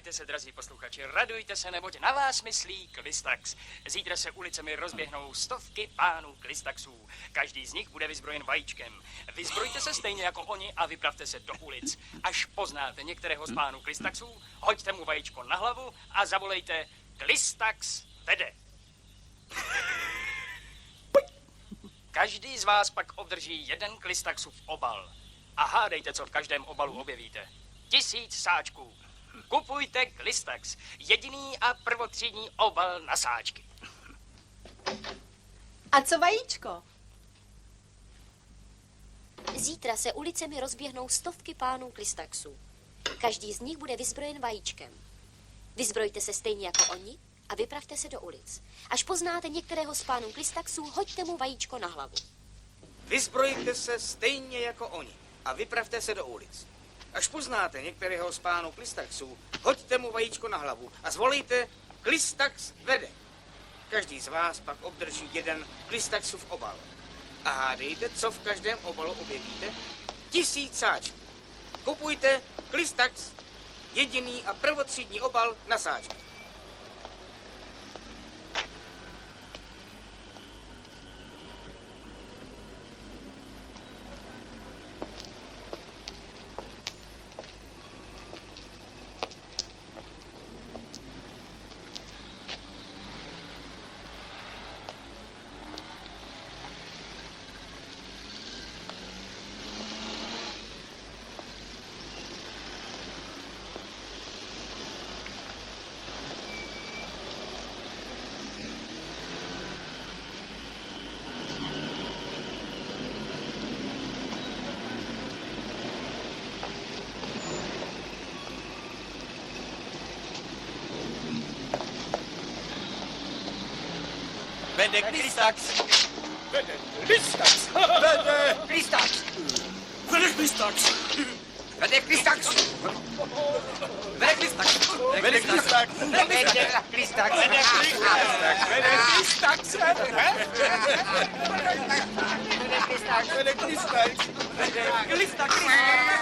Nebojte se, drazí posluchači, radujte se, neboť na vás myslí Klistax. Zítra se ulicemi rozběhnou stovky pánů Klistaxů. Každý z nich bude vyzbrojen vajíčkem. Vyzbrojte se stejně jako oni a vypravte se do ulic. Až poznáte některého z pánů Klistaxů, hoďte mu vajíčko na hlavu a zavolejte Klistax vede. Každý z vás pak obdrží jeden Klistaxův obal. A hádejte, co v každém obalu objevíte. 1000 sáčků. Kupujte Klistax. Jediný a prvotřídní obal na sáčky. A co vajíčko? Zítra se ulicemi rozběhnou stovky pánů Klistaxů. Každý z nich bude vyzbrojen vajíčkem. Vyzbrojte se stejně jako oni a vypravte se do ulic. Až poznáte některého z pánů Klistaxů, hoďte mu vajíčko na hlavu. Vyzbrojte se stejně jako oni a vypravte se do ulic. Až poznáte některého z pánů Klistaxů, hoďte mu vajíčko na hlavu a zvolejte Klistax vede. Každý z vás pak obdrží jeden Klistaxův obal. A hádejte, co v každém obalu objevíte? 1000 sáčků. Kupujte Klistax, jediný a prvotřídní obal na sáčky. Vede Klistax! Vede Klistax! Vede Klistax! Vede Klistax! Vede Klistax! Vede Klistax! Vede Klistax! Vede Klistax! Vede Klistax! Vede Klistax! Vede Klistax! Vede Klistax! Vede Klistax!